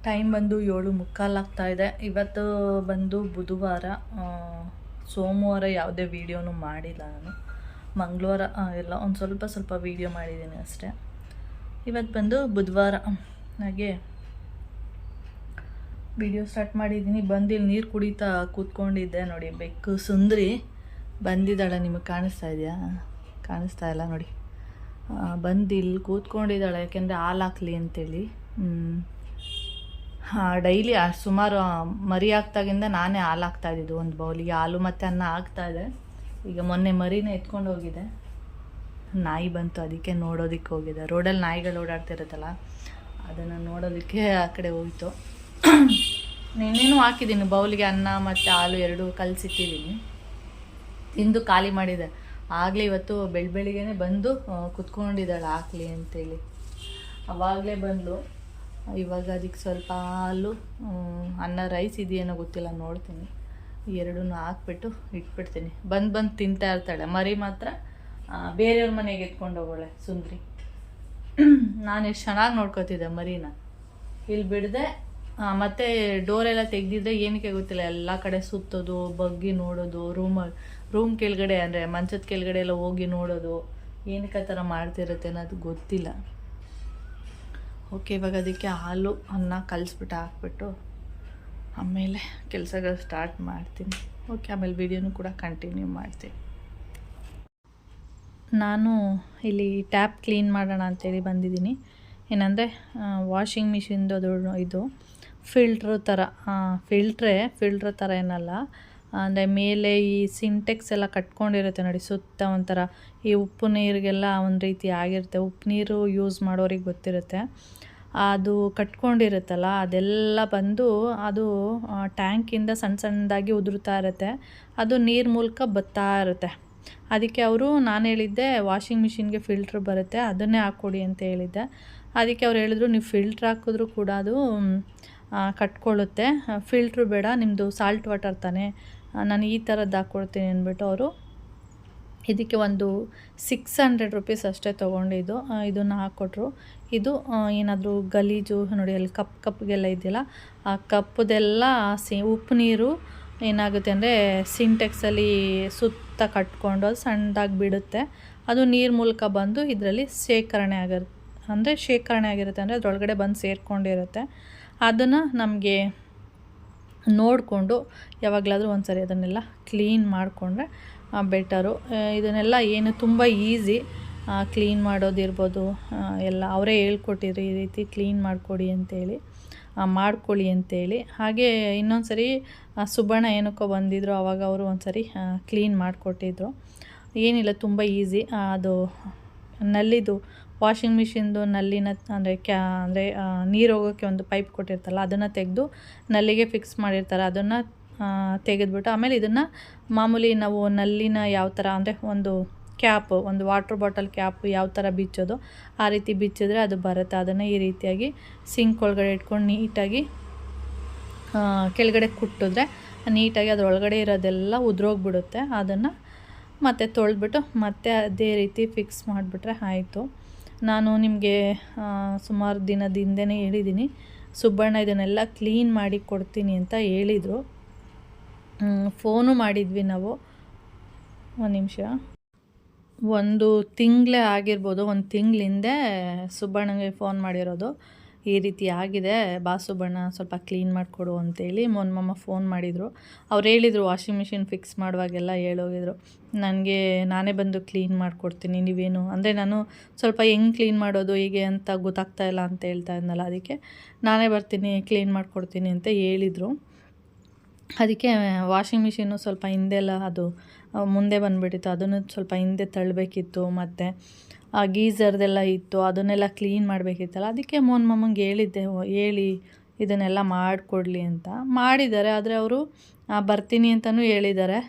Time ಬಂದು 7:45 ಆಗ್ತಾಯಿದೆ. ಇವತ್ತು ಬಂದು ಬುಧವಾರ. ಸೋಮವಾರ ಯಾವುದೇ ವೀಡಿಯೋನು ಮಾಡಿಲ್ಲ ನಾನು. ಮಂಗಳವಾರ ಎಲ್ಲ ಒಂದು ಸ್ವಲ್ಪ ವೀಡಿಯೋ ಮಾಡಿದ್ದೀನಿ ಅಷ್ಟೇ. ಇವತ್ತು ಬಂದು ಬುಧವಾರ. ಹಾಗೆ ವಿಡಿಯೋ ಸ್ಟಾರ್ಟ್ ಮಾಡಿದ್ದೀನಿ. ಬಂದು ಇಲ್ಲಿ ನೀರು ಕುಡಿತಾ ಕೂತ್ಕೊಂಡಿದ್ದೆ. ನೋಡಿ, ಬೆಕ್ಕು ಸುಂದ್ರಿ ಬಂದಿದ್ದಾಳೆ. ನಿಮಗೆ ಕಾಣಿಸ್ತಾ ಇದೆಯಾ? ಕಾಣಿಸ್ತಾ ಇಲ್ಲ ನೋಡಿ. ಬಂದು ಇಲ್ಲಿ ಕೂತ್ಕೊಂಡಿದ್ದಾಳೆ, ಯಾಕೆಂದರೆ ಹಾಲು ಹಾಕ್ಲಿ ಅಂತೇಳಿ. ಡೈಲಿ ಸುಮಾರು ಮರಿ ಹಾಕ್ದಾಗಿಂದ ನಾನೇ ಹಾಲು ಹಾಕ್ತಾಯಿದ್ದು. ಒಂದು ಬೌಲಿಗೆ ಹಾಲು ಮತ್ತು ಅನ್ನ ಹಾಕ್ತಾಯಿದ್ದೆ. ಈಗ ಮೊನ್ನೆ ಮರಿನ ಎತ್ಕೊಂಡು ಹೋಗಿದೆ. ನಾಯಿ ಬಂತು, ಅದಕ್ಕೆ ನೋಡೋದಕ್ಕೆ ಹೋಗಿದೆ. ರೋಡಲ್ಲಿ ನಾಯಿಗಳು ಓಡಾಡ್ತಿರುತ್ತಲ್ಲ, ಅದನ್ನು ನೋಡೋದಕ್ಕೆ ಆ ಕಡೆ ಹೋಯಿತು. ನೆನ್ನೆನೂ ಹಾಕಿದ್ದೀನಿ ಬೌಲಿಗೆ ಅನ್ನ ಮತ್ತು ಹಾಲು ಎರಡೂ ಕಲಸಿಟ್ಟಿದ್ದೀನಿ. ತಿಂದು ಖಾಲಿ ಮಾಡಿದೆ. ಆಗಲೇ ಇವತ್ತು ಬೆಳಿಗ್ಗೆನೇ ಬಂದು ಕುತ್ಕೊಂಡಿದ್ದಾಳೆ ಹಾಕ್ಲಿ ಅಂತೇಳಿ. ಅವಾಗಲೇ ಬಂದು ಇವಾಗ ಅದಕ್ಕೆ ಸ್ವಲ್ಪ ಹಾಲು, ಅನ್ನ, ರೈಸ್ ಇದೆಯೇನೋ ಗೊತ್ತಿಲ್ಲ, ನೋಡ್ತೀನಿ. ಎರಡೂ ಹಾಕ್ಬಿಟ್ಟು ಇಟ್ಬಿಡ್ತೀನಿ. ಬಂದು ತಿಂತಾ ಇರ್ತಾಳೆ. ಮರಿ ಮಾತ್ರ ಬೇರೆಯವ್ರ ಮನೆಗೆ ಎತ್ಕೊಂಡು ಹೋಗೋಳೆ ಸುಂದ್ರಿ. ನಾನು ಎಷ್ಟು ಚೆನ್ನಾಗಿ ನೋಡ್ಕೊತಿದ್ದೆ ಮರಿನ. ಇಲ್ಲಿ ಬಿಡದೆ ಮತ್ತು ಡೋರೆಲ್ಲ ತೆಗ್ದಿದ್ರೆ ಏನಕ್ಕೆ ಗೊತ್ತಿಲ್ಲ, ಎಲ್ಲ ಕಡೆ ಸುತ್ತೋದು, ಬಗ್ಗಿ ನೋಡೋದು, ರೂಮ್ ಕೆಳಗಡೆ ಅಂದರೆ ಮಂಚದ ಕೆಳಗಡೆ ಎಲ್ಲ ಹೋಗಿ ನೋಡೋದು, ಏನಕ್ಕೆ ಆ ಥರ ಮಾಡ್ತಿರುತ್ತೆ ಅನ್ನೋದು ಗೊತ್ತಿಲ್ಲ. ಓಕೆ, ಇವಾಗ ಅದಕ್ಕೆ ಹಾಲು ಅನ್ನ ಕಲಿಸ್ಬಿಟ್ಟು ಹಾಕ್ಬಿಟ್ಟು ಆಮೇಲೆ ಕೆಲಸಗಳು ಸ್ಟಾರ್ಟ್ ಮಾಡ್ತೀನಿ. ಓಕೆ, ಆಮೇಲೆ ವೀಡಿಯೋನು ಕೂಡ ಕಂಟಿನ್ಯೂ ಮಾಡ್ತೀನಿ. ನಾನು ಇಲ್ಲಿ ಟ್ಯಾಪ್ ಕ್ಲೀನ್ ಮಾಡೋಣ ಅಂತೇಳಿ ಬಂದಿದ್ದೀನಿ. ಏನಂದರೆ ವಾಷಿಂಗ್ ಮಿಷಿನ್ದು ಇದು ಫಿಲ್ಟ್ರ್ ಥರ ಏನಲ್ಲ. ಅಂದರೆ ಮೇಲೆ ಈ ಸಿಂಟೆಕ್ಸ್ ಎಲ್ಲ ಕಟ್ಕೊಂಡಿರುತ್ತೆ ನೋಡಿ, ಸುತ್ತ ಒಂಥರ ಈ ಉಪ್ಪು ನೀರಿಗೆಲ್ಲ ಒಂದು ರೀತಿ ಆಗಿರುತ್ತೆ. ಉಪ್ಪು ನೀರು ಯೂಸ್ ಮಾಡೋರಿಗೆ ಗೊತ್ತಿರುತ್ತೆ. ಅದು ಕಟ್ಕೊಂಡಿರುತ್ತಲ್ಲ, ಅದೆಲ್ಲ ಬಂದು ಅದು ಟ್ಯಾಂಕಿಂದ ಸಣ್ಣದಾಗಿ ಉದುರ್ತಾ ಇರುತ್ತೆ. ಅದು ನೀರು ಮೂಲಕ ಬರ್ತಾ ಇರುತ್ತೆ. ಅದಕ್ಕೆ ನಾನು ಹೇಳಿದ್ದೆ ವಾಷಿಂಗ್ ಮಿಷಿನ್ಗೆ ಫಿಲ್ಟ್ರ್ ಬರುತ್ತೆ, ಅದನ್ನೇ ಹಾಕ್ಕೊಡಿ ಅಂತ ಹೇಳಿದ್ದೆ. ಅದಕ್ಕೆ ಅವ್ರು ಹೇಳಿದ್ರು, ನೀವು ಫಿಲ್ಟ್ರ್ ಹಾಕಿದ್ರೂ ಕೂಡ ಅದು ಕಟ್ಕೊಳ್ಳುತ್ತೆ, ಫಿಲ್ಟ್ರು ಬೇಡ, ನಿಮ್ಮದು ಸಾಲ್ಟ್ ವಾಟರ್ ತಾನೇ, ನಾನು ಈ ಥರದ್ದು ಹಾಕ್ಕೊಡ್ತೀನಿ ಅಂದ್ಬಿಟ್ಟು ಅವರು ಇದಕ್ಕೆ ಒಂದು 600 ರೂಪೀಸ್ ಅಷ್ಟೇ ತೊಗೊಂಡಿದ್ದು. ಇದನ್ನು ಹಾಕ್ಕೊಟ್ರು. ಇದು ಏನಾದರೂ ಗಲೀಜು ನೋಡಿ, ಅಲ್ಲಿ ಕಪ್ಗೆಲ್ಲ ಇದೆಯಲ್ಲ, ಆ ಕಪ್ಪದೆಲ್ಲ ಉಪ್ಪು ನೀರು ಏನಾಗುತ್ತೆ ಅಂದರೆ ಸಿಂಟೆಕ್ಸಲ್ಲಿ ಸುತ್ತ ಕಟ್ಕೊಂಡು ಅದು ಸಣ್ಣದಾಗಿ ಬಿಡುತ್ತೆ. ಅದು ನೀರು ಮೂಲಕ ಬಂದು ಇದರಲ್ಲಿ ಶೇಖರಣೆ ಆಗಿರುತ್ತೆ. ಅಂದರೆ ಅದರೊಳಗಡೆ ಬಂದು ಸೇರಿಕೊಂಡಿರುತ್ತೆ. ಅದನ್ನು ನಮಗೆ ನೋಡಿಕೊಂಡು ಯಾವಾಗಲಾದರೂ ಒಂದು ಸರಿ ಅದನ್ನೆಲ್ಲ ಕ್ಲೀನ್ ಮಾಡಿಕೊಂಡ್ರೆ ಬೆಟರು. ಇದನ್ನೆಲ್ಲ ಏನು ತುಂಬ ಈಸಿ ಕ್ಲೀನ್ ಮಾಡೋದಿರ್ಬೋದು, ಎಲ್ಲ ಅವರೇ ಹೇಳ್ಕೊಟ್ಟಿದ್ರು, ಈ ರೀತಿ ಕ್ಲೀನ್ ಮಾಡ್ಕೊಳ್ಳಿ ಅಂತೇಳಿ. ಹಾಗೆ ಇನ್ನೊಂದು ಸರಿ ಸುಬ್ಬಣ್ಣ ಏನಕ್ಕೋ ಬಂದಿದ್ರು, ಆವಾಗ ಅವರು ಒಂದು ಸರಿ ಕ್ಲೀನ್ ಮಾಡಿಕೊಟ್ಟಿದ್ರು. ಏನಿಲ್ಲ, ತುಂಬ ಈಸಿ. ಅದು ನಲ್ಲಿದು ವಾಷಿಂಗ್ ಮಿಷಿನ್ದು ನಲ್ಲಿನ ಅಂದರೆ ನೀರು ಹೋಗೋಕ್ಕೆ ಒಂದು ಪೈಪ್ ಕೊಟ್ಟಿರ್ತಲ್ಲ, ಅದನ್ನು ತೆಗೆದು ನಲ್ಲಿಗೆ ಫಿಕ್ಸ್ ಮಾಡಿರ್ತಾರೆ. ಅದನ್ನು ತೆಗೆದುಬಿಟ್ಟು ಆಮೇಲೆ ಇದನ್ನು ಮಾಮೂಲಿ ನಾವು ನಲ್ಲಿನ ಯಾವ ಥರ ಅಂದರೆ ಒಂದು ವಾಟರ್ ಬಾಟಲ್ ಕ್ಯಾಪ್ ಯಾವ ಥರ ಬಿಚ್ಚೋದು ಆ ರೀತಿ ಬಿಚ್ಚಿದ್ರೆ ಅದು ಬರುತ್ತೆ. ಅದನ್ನು ಈ ರೀತಿಯಾಗಿ ಸಿಂಕ್ ಒಳಗಡೆ ಇಟ್ಕೊಂಡು ನೀಟಾಗಿ ಕೆಳಗಡೆ ಕುಟ್ಟಿದ್ರೆ ನೀಟಾಗಿ ಅದರೊಳಗಡೆ ಇರೋದೆಲ್ಲ ಉದುರೋಗ್ಬಿಡುತ್ತೆ. ಅದನ್ನು ಮತ್ತೆ ತೊಳೆದ್ಬಿಟ್ಟು ಮತ್ತೆ ಅದೇ ರೀತಿ ಫಿಕ್ಸ್ ಮಾಡಿಬಿಟ್ರೆ ಆಯಿತು. ನಾನು ನಿಮಗೆ ಸುಮಾರು ದಿನದ ಹಿಂದೆನೇ ಹೇಳಿದ್ದೀನಿ, ಸುಬ್ಬಣ್ಣ ಇದನ್ನೆಲ್ಲ ಕ್ಲೀನ್ ಮಾಡಿ ಕೊಡ್ತೀನಿ ಅಂತ ಹೇಳಿದರು. ಫೋನು ಮಾಡಿದ್ವಿ ನಾವು. ಒಂದು ನಿಮಿಷ, ಒಂದು ತಿಂಗಳೇ ಆಗಿರ್ಬೋದು, ಒಂದು ತಿಂಗಳ ಹಿಂದೆ ಸುಬ್ಬಣ್ಣಗೆ ಫೋನ್ ಮಾಡಿರೋದು. ಈ ರೀತಿ ಆಗಿದೆ ಬಾ ಸುಬ್ಬಣ್ಣ, ಸ್ವಲ್ಪ ಕ್ಲೀನ್ ಮಾಡಿಕೊಡು ಅಂತೇಳಿ ಮೊನ್ನೆ ಫೋನ್ ಮಾಡಿದರು. ಅವ್ರು ಹೇಳಿದರು ವಾಷಿಂಗ್ ಮಿಷಿನ್ ಫಿಕ್ಸ್ ಮಾಡುವಾಗೆಲ್ಲ ಹೇಳೋಗಿದ್ರು, ನಾನೇ ಬಂದು ಕ್ಲೀನ್ ಮಾಡಿಕೊಡ್ತೀನಿ, ನೀವೇನು ಅಂದರೆ ನಾನು ಸ್ವಲ್ಪ ಹೆಂಗೆ ಕ್ಲೀನ್ ಮಾಡೋದು ಹೀಗೆ ಅಂತ ಗೊತ್ತಾಗ್ತಾ ಇಲ್ಲ ಅಂತ ಹೇಳ್ತಾ ಇದ್ನಲ್ಲ, ಅದಕ್ಕೆ ನಾನೇ ಬರ್ತೀನಿ ಕ್ಲೀನ್ ಮಾಡಿಕೊಡ್ತೀನಿ ಅಂತ ಹೇಳಿದರು. ಅದಕ್ಕೆ ವಾಷಿಂಗ್ ಮಿಷಿನ್ನು ಸ್ವಲ್ಪ ಹಿಂದೆಲ್ಲ ಅದು ಮುಂದೆ ಬಂದುಬಿಟ್ಟಿತ್ತು, ಅದನ್ನು ಸ್ವಲ್ಪ ಹಿಂದೆ ತಳ್ಳಬೇಕಿತ್ತು. ಮತ್ತು ಆ ಗೀಝರ್ದೆಲ್ಲ ಇತ್ತು, ಅದನ್ನೆಲ್ಲ ಕ್ಲೀನ್ ಮಾಡಬೇಕಿತ್ತಲ್ಲ, ಅದಕ್ಕೆ ಮೊನ್ನೆ ಹೇಳಿದ್ದೆ, ಹೇಳಿ ಇದನ್ನೆಲ್ಲ ಮಾಡಿಕೊಡ್ಲಿ ಅಂತ. ಮಾಡಿದ್ದಾರೆ, ಆದರೆ ಅವರು ಬರ್ತೀನಿ ಅಂತಲೂ ಹೇಳಿದ್ದಾರೆ.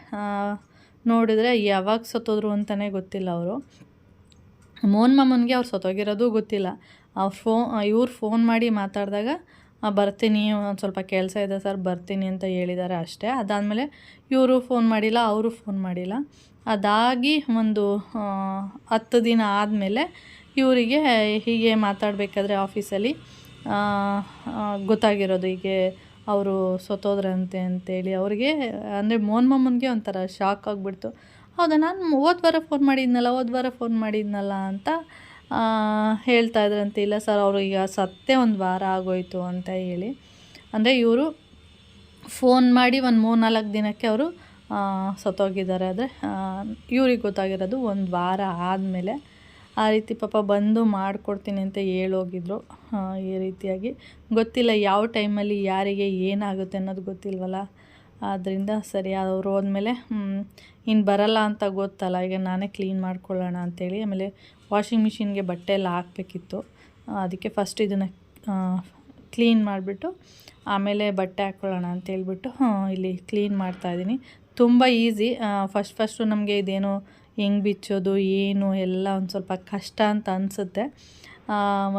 ನೋಡಿದರೆ ಯಾವಾಗ ಸತ್ತೋದ್ರು ಅಂತಲೇ ಗೊತ್ತಿಲ್ಲ. ಅವರು ಮೋಹನ್ಗೆ ಅವ್ರು ಸತ್ತೋಗಿರೋದು ಗೊತ್ತಿಲ್ಲ. ಇವ್ರು ಫೋನ್ ಮಾಡಿ ಮಾತಾಡಿದಾಗ ಬರ್ತೀನಿ, ಒಂದು ಸ್ವಲ್ಪ ಕೆಲಸ ಇದೆ ಸರ್, ಬರ್ತೀನಿ ಅಂತ ಹೇಳಿದ್ದಾರೆ ಅಷ್ಟೇ. ಅದಾದಮೇಲೆ ಇವರು ಫೋನ್ ಮಾಡಿಲ್ಲ, ಅವರು ಫೋನ್ ಮಾಡಿಲ್ಲ. ಅದಾಗಿ ಒಂದು 10 ದಿನ ಆದಮೇಲೆ ಇವರಿಗೆ ಹೀಗೆ ಮಾತಾಡಬೇಕಾದ್ರೆ ಆಫೀಸಲ್ಲಿ ಗೊತ್ತಾಗಿರೋದು. ಹೀಗೆ ಅವರು ಸತ್ತೋದ್ರಂತೆ ಅಂತೇಳಿ ಅವ್ರಿಗೆ ಅಂದರೆ ಮೋಹನ್ ಮಾಮನಿಗೆ ಒಂಥರ ಶಾಕ್ ಆಗಿಬಿಡ್ತು. ಹೌದಾ, ನಾನು ಹೋದ ವಾರ ಫೋನ್ ಮಾಡಿದ್ನಲ್ಲ ಅಂತ ಹೇಳ್ತಾ ಇದ್ರಂತೆ. ಇಲ್ಲ ಸರ್, ಅವರು ಈಗ ಸತ್ತೇ 1 ವಾರ ಆಗೋಯ್ತು ಅಂತ ಹೇಳಿ. ಅಂದರೆ ಇವರು ಫೋನ್ ಮಾಡಿ ಒಂದು 3-4 ದಿನಕ್ಕೆ ಅವರು ಸತ್ತೋಗಿದ್ದಾರೆ. ಆದರೆ ಇವ್ರಿಗೆ ಗೊತ್ತಾಗಿರೋದು 1 ವಾರ ಆದಮೇಲೆ. ಆ ರೀತಿ ಪಾಪ ಬಂದು ಮಾಡಿಕೊಡ್ತೀನಿ ಅಂತ ಹೇಳೋಗಿದ್ರು. ಈ ರೀತಿಯಾಗಿ ಗೊತ್ತಿಲ್ಲ ಯಾವ ಟೈಮಲ್ಲಿ ಯಾರಿಗೆ ಏನಾಗುತ್ತೆ ಅನ್ನೋದು ಗೊತ್ತಿಲ್ವಲ್ಲ. ಆದ್ದರಿಂದ ಸರಿ, ಅವ್ರು ಹೋದ್ಮೇಲೆ ಇನ್ನು ಬರಲ್ಲ ಅಂತ ಗೊತ್ತಲ್ಲ, ಈಗ ನಾನೇ ಕ್ಲೀನ್ ಮಾಡ್ಕೊಳ್ಳೋಣ ಅಂಥೇಳಿ. ಆಮೇಲೆ ವಾಷಿಂಗ್ ಮಿಷಿನ್ಗೆ ಬಟ್ಟೆ ಎಲ್ಲ ಹಾಕಬೇಕಿತ್ತು. ಅದಕ್ಕೆ ಫಸ್ಟ್ ಇದನ್ನು ಕ್ಲೀನ್ ಮಾಡಿಬಿಟ್ಟು ಆಮೇಲೆ ಬಟ್ಟೆ ಹಾಕ್ಕೊಳ್ಳೋಣ ಅಂತೇಳ್ಬಿಟ್ಟು ಇಲ್ಲಿ ಕ್ಲೀನ್ ಮಾಡ್ತಾಯಿದ್ದೀನಿ. ತುಂಬ ಈಸಿ. ಫಸ್ಟು ನಮಗೆ ಇದೇನೋ ಹೆಂಗೆ ಬಿಚ್ಚೋದು ಏನು ಎಲ್ಲ ಒಂದು ಸ್ವಲ್ಪ ಕಷ್ಟ ಅಂತ ಅನಿಸುತ್ತೆ.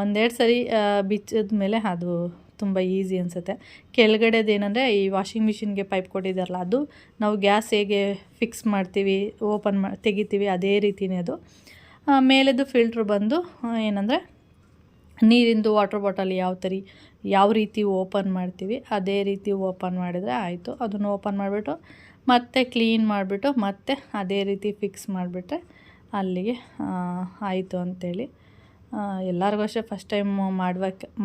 1-2 ಸರಿ ಬಿಚ್ಚಿದ ಮೇಲೆ ಅದು ತುಂಬ ಈಸಿ ಅನಿಸುತ್ತೆ. ಕೆಳಗಡೆದೇನೆಂದರೆ ಈ ವಾಷಿಂಗ್ ಮಿಷಿನ್ಗೆ ಪೈಪ್ ಕೊಟ್ಟಿದ್ದಾರಲ್ಲ, ಅದು ನಾವು ಗ್ಯಾಸ್ ಹೇಗೆ ಫಿಕ್ಸ್ ಮಾಡ್ತೀವಿ, ತೆಗಿತೀವಿ ಅದೇ ರೀತಿಯೇ ಅದು. ಮೇಲೆದು ಫಿಲ್ಟ್ರ್ ಬಂದು ಏನಂದರೆ ನೀರಿಂದು ವಾಟರ್ ಬಾಟಲ್ ಯಾವ ರೀತಿ ಓಪನ್ ಮಾಡ್ತೀವಿ ಅದೇ ರೀತಿ ಓಪನ್ ಮಾಡಿದರೆ ಆಯಿತು. ಅದನ್ನು ಓಪನ್ ಮಾಡಿಬಿಟ್ಟು ಮತ್ತೆ ಕ್ಲೀನ್ ಮಾಡಿಬಿಟ್ಟು ಮತ್ತೆ ಅದೇ ರೀತಿ ಫಿಕ್ಸ್ ಮಾಡಿಬಿಟ್ರೆ ಅಲ್ಲಿಗೆ ಆಯಿತು ಅಂಥೇಳಿ. ಎಲ್ಲರಿಗೂ ಅಷ್ಟೇ ಫಸ್ಟ್ ಟೈಮ್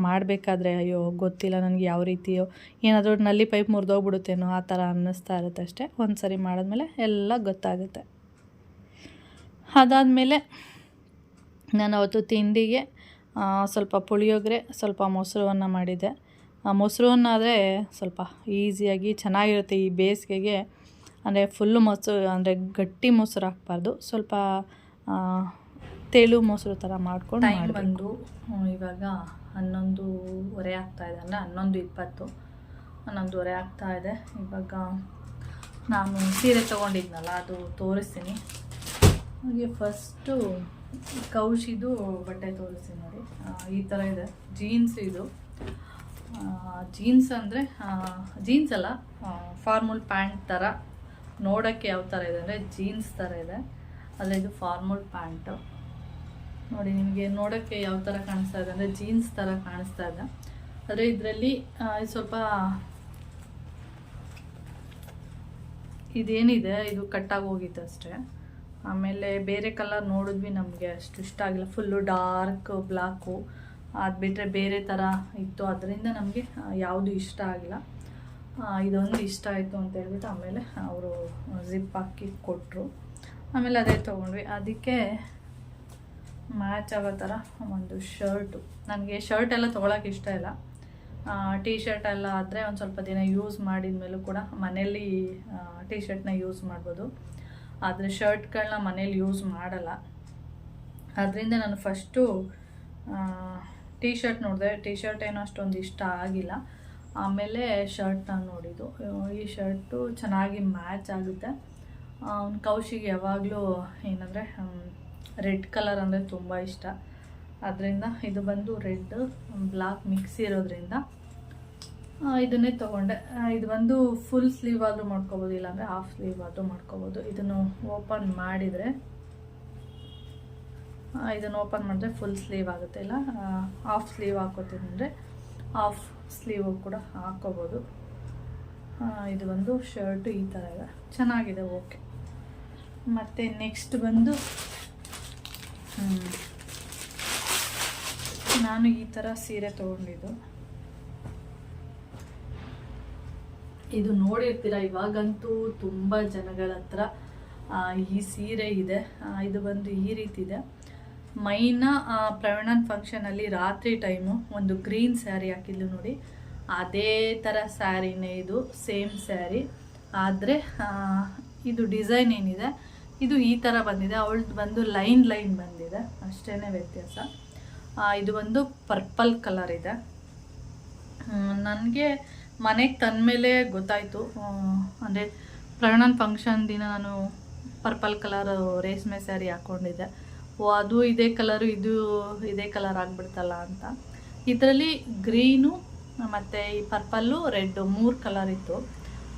ಮಾಡಬೇಕಾದ್ರೆ ಅಯ್ಯೋ ಗೊತ್ತಿಲ್ಲ ನನಗೆ ಯಾವ ರೀತಿಯೋ, ಏನಾದರೂ ನಲ್ಲಿ ಪೈಪ್ ಮುರಿದೋಗ್ಬಿಡುತ್ತೇನೋ ಆ ಥರ ಅನ್ನಿಸ್ತಾ ಇರುತ್ತೆ ಅಷ್ಟೇ. ಒಂದು ಸರಿ ಮಾಡಿದ್ಮೇಲೆ ಎಲ್ಲ ಗೊತ್ತಾಗುತ್ತೆ. ಅದಾದಮೇಲೆ ನಾನು ಅವತ್ತು ತಿಂಡಿಗೆ ಸ್ವಲ್ಪ ಪುಳಿಯೋಗರೆ, ಸ್ವಲ್ಪ ಮೊಸರನ್ನ ಮಾಡಿದ್ದೆ. ಮೊಸರನ್ನ ಆದರೆ ಸ್ವಲ್ಪ ಈಸಿಯಾಗಿ ಚೆನ್ನಾಗಿರುತ್ತೆ ಈ ಬೇಸಿಗೆಗೆ. ಅಂದರೆ ಫುಲ್ಲು ಮೊಸರು ಅಂದರೆ ಗಟ್ಟಿ ಮೊಸರು ಹಾಕ್ಬಾರ್ದು, ಸ್ವಲ್ಪ ತೆಳು ಮೊಸರು ಥರ ಮಾಡ್ಕೊಂಡು ಬಂದು ಇವಾಗ 11:15 ಆಗ್ತಾಯಿದೆ. ಅಂದರೆ 11:20, 11:15 ಆಗ್ತಾಯಿದೆ. ಇವಾಗ ನಾನು ಸೀರೆ ತೊಗೊಂಡಿದ್ನಲ್ಲ ಅದು ತೋರಿಸ್ತೀನಿ. ಹಾಗೆ ಫಸ್ಟು ಕೌಶಿದು ಬಟ್ಟೆ ತೋರಿಸ್ತೀನಿ ನೋಡಿ. ಈ ಥರ ಇದೆ ಜೀನ್ಸ್. ಇದು ಜೀನ್ಸ್ ಅಂದರೆ ಜೀನ್ಸ್ ಅಲ್ಲ, ಫಾರ್ಮಲ್ ಪ್ಯಾಂಟ್ ಥರ ನೋಡೋಕ್ಕೆ ಯಾವ ಥರ ಇದೆ ಅಂದರೆ ಜೀನ್ಸ್ ಥರ ಇದೆ. ಆದರೆ ಇದು ಫಾರ್ಮಲ್ ಪ್ಯಾಂಟು ನೋಡಿ. ನಿಮಗೆ ನೋಡೋಕ್ಕೆ ಯಾವ ಥರ ಕಾಣಿಸ್ತಾ ಇದೆ ಅಂದರೆ ಜೀನ್ಸ್ ಥರ ಕಾಣಿಸ್ತಾ ಇದೆ. ಆದರೆ ಇದರಲ್ಲಿ ಸ್ವಲ್ಪ ಇದೇನಿದೆ ಇದು ಕಟ್ಟಾಗಿ ಹೋಗಿತ್ತು ಅಷ್ಟೇ. ಆಮೇಲೆ ಬೇರೆ ಕಲರ್ ನೋಡಿದ್ವಿ, ನಮಗೆ ಅಷ್ಟು ಇಷ್ಟ ಆಗಿಲ್ಲ. ಫುಲ್ಲು ಡಾರ್ಕ್ ಬ್ಲ್ಯಾಕು, ಅದು ಬಿಟ್ಟರೆ ಬೇರೆ ಥರ ಇತ್ತು. ಅದರಿಂದ ನಮಗೆ ಯಾವುದು ಇಷ್ಟ ಆಗಿಲ್ಲ. ಇದೊಂದು ಇಷ್ಟ ಆಯಿತು ಅಂತ ಹೇಳ್ಬಿಟ್ಟು ಆಮೇಲೆ ಅವರು ಜಿಪ್ ಹಾಕಿ ಕೊಟ್ಟರು. ಆಮೇಲೆ ಅದೇ ತೊಗೊಂಡ್ವಿ. ಅದಕ್ಕೆ ಮ್ಯಾಚ್ ಆಗೋ ಥರ ಒಂದು ಶರ್ಟು. ನನಗೆ ಶರ್ಟ್ ಎಲ್ಲ ತೊಗೊಳಕ್ಕೆ ಇಷ್ಟ ಇಲ್ಲ. ಟೀ ಶರ್ಟ್ ಎಲ್ಲ ಆದರೆ ಒಂದು ಸ್ವಲ್ಪ ದಿನ ಯೂಸ್ ಮಾಡಿದ ಮೇಲೂ ಕೂಡ ಮನೇಲಿ ಟೀ ಶರ್ಟ್ನ ಯೂಸ್ ಮಾಡ್ಬೋದು. ಆದರೆ ಶರ್ಟ್ಗಳನ್ನ ಮನೇಲಿ ಯೂಸ್ ಮಾಡಲ್ಲ. ಅದರಿಂದ ನಾನು ಫಸ್ಟು ಟೀ ಶರ್ಟ್ ನೋಡಿದೆ. ಟೀ ಶರ್ಟ್ ಏನೋ ಅಷ್ಟೊಂದು ಇಷ್ಟ ಆಗಿಲ್ಲ. ಆಮೇಲೆ ಶರ್ಟ್ನ ನೋಡಿದ್ದು. ಈ ಶರ್ಟು ಚೆನ್ನಾಗಿ ಮ್ಯಾಚ್ ಆಗುತ್ತೆ. ಕೌಶಿಗೆ ಯಾವಾಗಲೂ ಏನಂದರೆ ರೆಡ್ ಕಲರ್ ಅಂದರೆ ತುಂಬ ಇಷ್ಟ. ಅದರಿಂದ ಇದು ಬಂದು ರೆಡ್ ಬ್ಲ್ಯಾಕ್ ಮಿಕ್ಸ್ ಇರೋದ್ರಿಂದ ಇದನ್ನೇ ತೊಗೊಂಡೆ. ಇದು ಬಂದು ಫುಲ್ ಸ್ಲೀವ್ ಆದರೂ ಮಾಡ್ಕೋಬೋದು, ಇಲ್ಲಾಂದರೆ ಹಾಫ್ ಸ್ಲೀವ್ ಆದರೂ ಮಾಡ್ಕೋಬೋದು. ಇದನ್ನು ಓಪನ್ ಮಾಡಿದರೆ ಫುಲ್ ಸ್ಲೀವ್ ಆಗುತ್ತೆ. ಇಲ್ಲ ಹಾಫ್ ಸ್ಲೀವ್ ಹಾಕೋತೀನಿ ಅಂದರೆ ಹಾಫ್ ಸ್ಲೀವ್ ಕೂಡ ಹಾಕೋಬೋದು. ಇದು ಒಂದು ಶರ್ಟು ಈ ಥರ ಇದೆ, ಚೆನ್ನಾಗಿದೆ, ಓಕೆ. ಮತ್ತು ನೆಕ್ಸ್ಟ್ ಬಂದು ನಾನು ಈ ಥರ ಸೀರೆ ತೊಗೊಂಡಿದ್ದು. ಇದು ನೋಡಿರ್ತೀರ, ಇವಾಗಂತೂ ತುಂಬ ಜನಗಳ ಹತ್ರ ಈ ಸೀರೆ ಇದೆ. ಇದು ಬಂದು ಈ ರೀತಿ ಇದೆ. ಮೈನಾ ಪ್ರವೀಣನ್ ಫಂಕ್ಷನಲ್ಲಿ ರಾತ್ರಿ ಟೈಮು ಒಂದು ಗ್ರೀನ್ ಸ್ಯಾರಿ ಹಾಕಿದ್ಲು ನೋಡಿ, ಅದೇ ಥರ ಸ್ಯಾರಿನೇ ಇದು, ಸೇಮ್ ಸ್ಯಾರಿ. ಆದರೆ ಇದು ಡಿಸೈನ್ ಏನಿದೆ ಇದು ಈ ಥರ ಬಂದಿದೆ. ಅವಳದು ಬಂದು ಲೈನ್ ಬಂದಿದೆ, ಅಷ್ಟೇ ವ್ಯತ್ಯಾಸ. ಇದು ಒಂದು ಪರ್ಪಲ್ ಕಲರ್ ಇದೆ. ನನಗೆ ಮನೆಗೆ ತಂದಮೇಲೆ ಗೊತ್ತಾಯಿತು. ಅಂದರೆ ಪ್ರವೀಣನ್ ಫಂಕ್ಷನ್ ದಿನ ನಾನು ಪರ್ಪಲ್ ಕಲರ್ ರೇಷ್ಮೆ ಸ್ಯಾರಿ ಹಾಕ್ಕೊಂಡಿದ್ದೆ. ಅದು ಇದೇ ಕಲರು, ಇದು ಇದೇ ಕಲರ್ ಆಗಿಬಿಡ್ತಲ್ಲ ಅಂತ. ಇದರಲ್ಲಿ ಗ್ರೀನು ಮತ್ತು ಈ ಪರ್ಪಲ್ಲು ರೆಡ್ಡು 3 ಕಲರ್ ಇತ್ತು.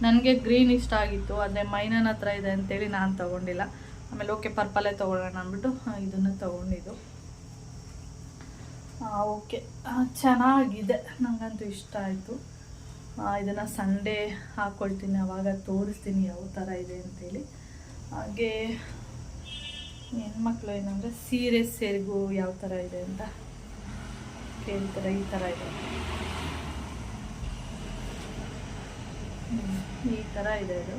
ನನಗೆ ಗ್ರೀನ್ ಇಷ್ಟ ಆಗಿತ್ತು, ಆದರೆ ಮೈನನ್ ಹತ್ರ ಇದೆ ಅಂತೇಳಿ ನಾನು ತೊಗೊಂಡಿಲ್ಲ. ಆಮೇಲೆ ಓಕೆ ಪರ್ಪಲ್ಲೇ ತೊಗೊಳ್ಳೋಣ ಅಂದ್ಬಿಟ್ಟು ಇದನ್ನು ತೊಗೊಂಡಿದ್ದು. ಓಕೆ, ಚೆನ್ನಾಗಿದೆ, ನನಗಂತೂ ಇಷ್ಟ ಆಯಿತು. ಇದನ್ನು ಸಂಡೇ ಹಾಕ್ಕೊಳ್ತೀನಿ, ಆವಾಗ ತೋರಿಸ್ತೀನಿ ಯಾವ ಥರ ಇದೆ ಅಂತೇಳಿ. ಹಾಗೆ ಹೆಣ್ಮಕ್ಳು ಏನಂದರೆ ಸೀರೆ ಸೆರಗು ಯಾವ ಥರ ಇದೆ ಅಂತ ಕೇಳ್ತಾರೆ. ಈ ಥರ ಇದೆ, ಈ ಥರ ಇದೆ. ಇದು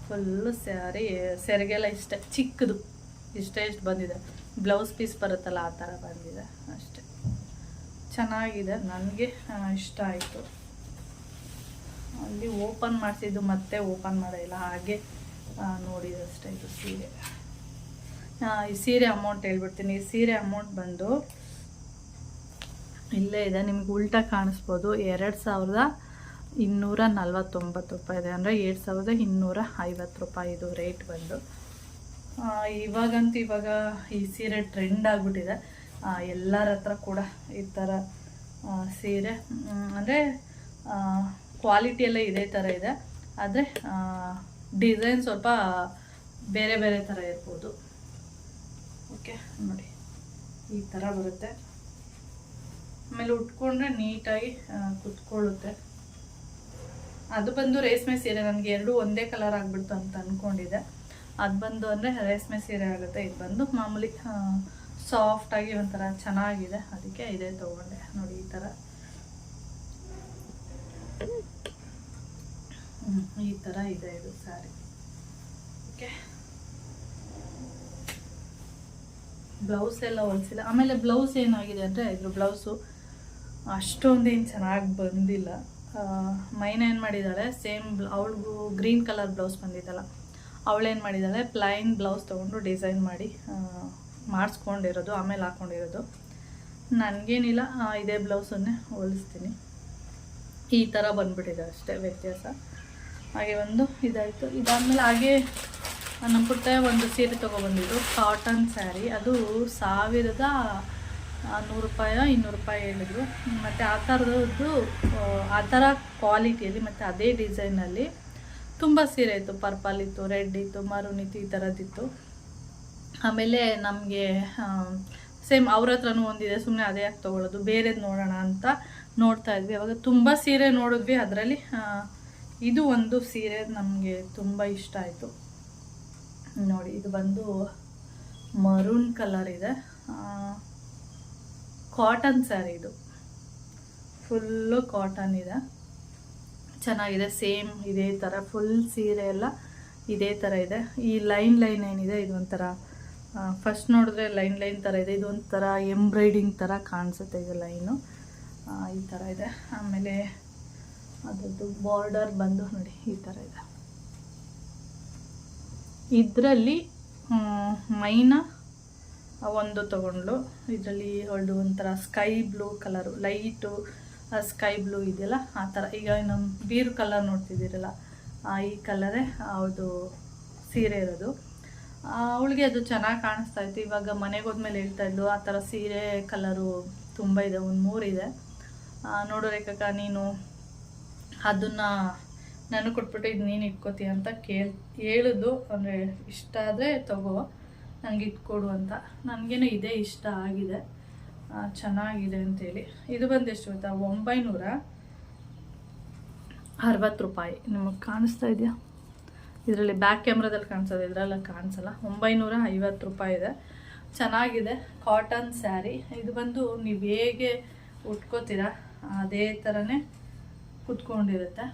ಫುಲ್ಲು ಸ್ಯಾರಿ, ಸೆರಗೆಲ್ಲ ಇಷ್ಟ ಚಿಕ್ಕದು, ಇಷ್ಟ ಬಂದಿದೆ. ಬ್ಲೌಸ್ ಪೀಸ್ ಬರುತ್ತಲ್ಲ ಆ ಥರ ಬಂದಿದೆ ಅಷ್ಟೆ. ಚೆನ್ನಾಗಿದೆ, ನನಗೆ ಇಷ್ಟ ಆಯಿತು. ಅಲ್ಲಿ ಓಪನ್ ಮಾಡಿಸಿದ್ದು ಮತ್ತೆ ಓಪನ್ ಮಾಡಿಲ್ಲ, ಹಾಗೆ ನೋಡಿದಷ್ಟೇ. ಇದು ಸೀರೆ, ಈ ಸೀರೆ ಅಮೌಂಟ್ ಹೇಳ್ಬಿಡ್ತೀನಿ. ಈ ಸೀರೆ ಅಮೌಂಟ್ ಬಂದು ಇಲ್ಲೇ ಇದೆ, ನಿಮ್ಗೆ ಉಲ್ಟಾ ಕಾಣಿಸ್ಬೋದು. 2249 ರೂಪಾಯಿ ಇದೆ, ಅಂದರೆ 7250 ರೂಪಾಯಿ ಇದು ರೇಟ್ ಬಂದು. ಇವಾಗ ಈ ಸೀರೆ ಟ್ರೆಂಡ್ ಆಗಿಬಿಟ್ಟಿದೆ. ಎಲ್ಲರ ಹತ್ರ ಕೂಡ ಈ ಥರ ಸೀರೆ, ಅಂದರೆ ಕ್ವಾಲಿಟಿ ಎಲ್ಲ ಇದೇ ಥರ ಇದೆ, ಆದರೆ ಡಿಸೈನ್ ಸ್ವಲ್ಪ ಬೇರೆ ಬೇರೆ ಥರ ಇರ್ಬೋದು. ಓಕೆ, ನೋಡಿ ಈ ಥರ ಬರುತ್ತೆ. ಆಮೇಲೆ ಉಟ್ಕೊಂಡ್ರೆ ನೀಟಾಗಿ ಕುತ್ಕೊಳ್ಳುತ್ತೆ. ಅದು ಬಂದು ರೇಷ್ಮೆ ಸೀರೆ, ನನಗೆ ಎರಡೂ ಒಂದೇ ಕಲರ್ ಆಗಿಬಿಡ್ತು ಅಂತ ಅಂದ್ಕೊಂಡಿದ್ದೆ. ಅದು ಬಂದು ಅಂದರೆ ರೇಷ್ಮೆ ಸೀರೆ ಆಗುತ್ತೆ. ಇದು ಬಂದು ಮಾಮೂಲಿ ಸಾಫ್ಟಾಗಿ ಒಂಥರ ಚೆನ್ನಾಗಿದೆ, ಅದಕ್ಕೆ ಇದೇ ತೊಗೊಂಡೆ. ನೋಡಿ ಈ ಥರ, ಈ ಥರ ಇದೆ ಇದು ಸ್ಯಾರಿ. ಓಕೆ, ಬ್ಲೌಸ್ ಎಲ್ಲ ಹೊಲಿಸಿಲ್ಲ. ಆಮೇಲೆ ಬ್ಲೌಸ್ ಏನಾಗಿದೆ ಅಂದರೆ, ಇದ್ರ ಬ್ಲೌಸು ಅಷ್ಟೊಂದೇನು ಚೆನ್ನಾಗಿ ಬಂದಿಲ್ಲ. ಮೈನ ಏನು ಮಾಡಿದ್ದಾಳೆ, ಸೇಮ್ ಅವಳಿಗೂ ಗ್ರೀನ್ ಕಲರ್ ಬ್ಲೌಸ್ ಬಂದಿದ್ದಲ್ಲ, ಅವಳೇನು ಮಾಡಿದ್ದಾಳೆ, ಪ್ಲೈನ್ ಬ್ಲೌಸ್ ತೊಗೊಂಡು ಡಿಸೈನ್ ಮಾಡಿ ಮಾಡಿಸ್ಕೊಂಡಿರೋದು, ಆಮೇಲೆ ಹಾಕ್ಕೊಂಡಿರೋದು. ನನಗೇನಿಲ್ಲ, ಇದೇ ಬ್ಲೌಸನ್ನೇ ಹೊಲಿಸ್ತೀನಿ. ಈ ಥರ ಬಂದುಬಿಟ್ಟಿದೆ ಅಷ್ಟೇ ವ್ಯತ್ಯಾಸ. ಹಾಗೆ ಒಂದು ಇದಾಯಿತು. ಇದಾದಮೇಲೆ ಹಾಗೆ ನಮ್ಮ ಪುಟ್ಟ ಒಂದು ಸೀರೆ ತೊಗೊಬಂದಿದ್ದು, ಕಾಟನ್ ಸ್ಯಾರಿ. ಅದು 1100 ರೂಪಾಯೋ 200 ರೂಪಾಯಿ ಹೇಳಿದ್ರು. ಮತ್ತು ಆ ಥರದ್ದು, ಆ ಥರ ಕ್ವಾಲಿಟಿಯಲ್ಲಿ ಮತ್ತು ಅದೇ ಡಿಸೈನಲ್ಲಿ ತುಂಬ ಸೀರೆ ಇತ್ತು. ಪರ್ಪಲ್ ಇತ್ತು, ರೆಡ್ ಇತ್ತು, ಮರೂನ್ ಇತ್ತು, ಈ ಥರದ್ದಿತ್ತು. ಆಮೇಲೆ ನಮಗೆ ಸೇಮ್ ಅವ್ರ ಹತ್ರನೂ ಒಂದಿದೆ, ಸುಮ್ಮನೆ ಅದೇ ಯಾಕೆ ತೊಗೊಳ್ಳೋದು, ಬೇರೆದು ನೋಡೋಣ ಅಂತ ನೋಡ್ತಾ ಇದ್ವಿ. ಅವಾಗ ತುಂಬ ಸೀರೆ ನೋಡಿದ್ವಿ, ಅದರಲ್ಲಿ ಇದು ಒಂದು ಸೀರೆ ನಮಗೆ ತುಂಬ ಇಷ್ಟ ಆಯಿತು. ನೋಡಿ, ಇದು ಬಂದು ಮರೂನ್ ಕಲರ್ ಇದೆ, ಕಾಟನ್ ಸ್ಯಾರಿ. ಇದು ಫುಲ್ಲು ಕಾಟನ್ ಇದೆ, ಚೆನ್ನಾಗಿದೆ. ಸೇಮ್ ಇದೇ ಥರ ಫುಲ್ ಸೀರೆ ಎಲ್ಲ ಇದೇ ಥರ ಇದೆ. ಈ ಲೈನ್ ಏನಿದೆ, ಇದು ಒಂಥರ ಫಸ್ಟ್ ನೋಡಿದ್ರೆ ಲೈನ್ ಥರ ಇದೆ, ಇದು ಒಂಥರ ಎಂಬ್ರಾಯ್ಡಿಂಗ್ ಥರ ಕಾಣಿಸುತ್ತೆ. ಇದು ಲೈನು ಈ ಥರ ಇದೆ. ಆಮೇಲೆ ಅದರದ್ದು ಬಾರ್ಡರ್ ಬಂದು ನೋಡಿ ಈ ಥರ ಇದೆ. ಇದರಲ್ಲಿ ಮೈನ ಒಂದು ತೊಗೊಂಡ್ಲು. ಇದರಲ್ಲಿ ಅವಳು ಒಂಥರ sky blue colour, light sky blue ಇದೆಯಲ್ಲ ಆ ಥರ. ಈಗ ನಮ್ಮ ಬೀರು ಕಲರ್ ನೋಡ್ತಿದ್ದೀರಲ್ಲ, ಈ ಕಲರೇ ಅವಳದು ಸೀರೆ ಇರೋದು. ಅವಳಿಗೆ ಅದು ಚೆನ್ನಾಗಿ ಕಾಣಿಸ್ತಾ ಇತ್ತು. ಇವಾಗ ಮನೆಗೆ ಹೋದ್ಮೇಲೆ ಹೇಳ್ತಾ ಇದ್ಲು, ಆ ಥರ ಸೀರೆ ಕಲರು ತುಂಬ ಇದೆ, ಒಂದು 3 ಇದೆ. ನೋಡು ರೇಖಕ್ಕ, ನೀನು ಅದನ್ನು ನಾನು ಕೊಟ್ಬಿಟ್ಟು ಇದು ನೀನು ಇಟ್ಕೋತೀಯ ಅಂತ ಹೇಳಿದ್ದು. ಅಂದರೆ ಇಷ್ಟ ಆದರೆ ತಗೋ, ನನಗೆ ಇಟ್ಕೊಡು ಅಂತ. ನನಗೇನೋ ಇದೇ ಇಷ್ಟ ಆಗಿದೆ, ಚೆನ್ನಾಗಿದೆ ಅಂತೇಳಿ. ಇದು ಬಂದು ಎಷ್ಟು ಗೊತ್ತಾ, 960 ರೂಪಾಯಿ. ನಿಮಗೆ ಕಾಣಿಸ್ತಾ ಇದೆಯಾ? ಇದರಲ್ಲಿ ಬ್ಯಾಕ್ ಕ್ಯಾಮ್ರಾದಲ್ಲಿ ಕಾಣಿಸೋದು, ಇದರೆಲ್ಲ ಕಾಣಿಸಲ್ಲ. 950 ರೂಪಾಯಿ ಇದೆ, ಚೆನ್ನಾಗಿದೆ. ಕಾಟನ್ ಸ್ಯಾರಿ. ಇದು ಬಂದು ನೀವು ಹೇಗೆ ಉಟ್ಕೋತೀರಾ ಅದೇ ಥರನೇ ಕುತ್ಕೊಂಡಿರುತ್ತೆ.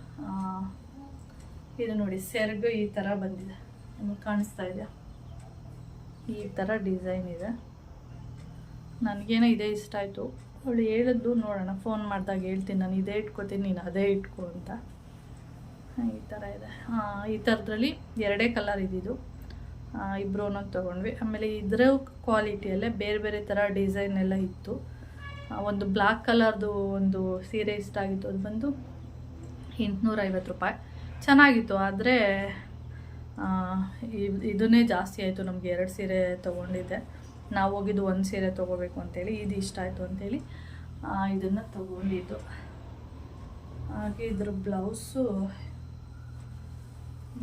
ಇದು ನೋಡಿ, ಸೆರಗು ಈ ಥರ ಬಂದಿದೆ, ನಿಮಗೆ ಕಾಣಿಸ್ತಾ ಇದೆಯಾ? ಈ ಥರ ಡಿಸೈನ್ ಇದೆ. ನನಗೇನೋ ಇದೇ ಇಷ್ಟ ಆಯಿತು. ಅವಳು ಹೇಳಿದ್ದು, ನೋಡೋಣ ಫೋನ್ ಮಾಡಿದಾಗ ಹೇಳ್ತೀನಿ, ನಾನು ಇದೇ ಇಟ್ಕೋತೀನಿ, ನೀನು ಅದೇ ಇಟ್ಕೊ ಅಂತ. ಈ ಥರ ಇದೆ. ಈ ಥರದ್ರಲ್ಲಿ 2 ಕಲರ್ ಇದ್ದಿದ್ದು, ಇಬ್ಬರು ಒಂದೊಂದು ತೊಗೊಂಡ್ವಿ. ಆಮೇಲೆ ಇದರ ಕ್ವಾಲಿಟಿಯಲ್ಲೇ ಬೇರೆ ಬೇರೆ ಥರ ಡಿಸೈನ್ ಎಲ್ಲ ಇತ್ತು. ಒಂದು ಬ್ಲ್ಯಾಕ್ ಕಲರ್ದು ಒಂದು ಸೀರೆ ಇಷ್ಟ ಆಗಿತ್ತು, ಅದು ಬಂದು 850 ರೂಪಾಯಿ. ಚೆನ್ನಾಗಿತ್ತು, ಆದರೆ ಇದನ್ನೇ ಜಾಸ್ತಿ ಆಯಿತು. ನಮಗೆ 2 ಸೀರೆ ತೊಗೊಂಡಿದ್ದೆ. ನಾವು ಹೋಗಿದ್ದು 1 ಸೀರೆ ತೊಗೋಬೇಕು ಅಂತೇಳಿ, ಇದು ಇಷ್ಟ ಆಯಿತು ಅಂತೇಳಿ ಇದನ್ನು ತೊಗೊಂಡಿದ್ದು. ಹಾಗೆ ಇದ್ರ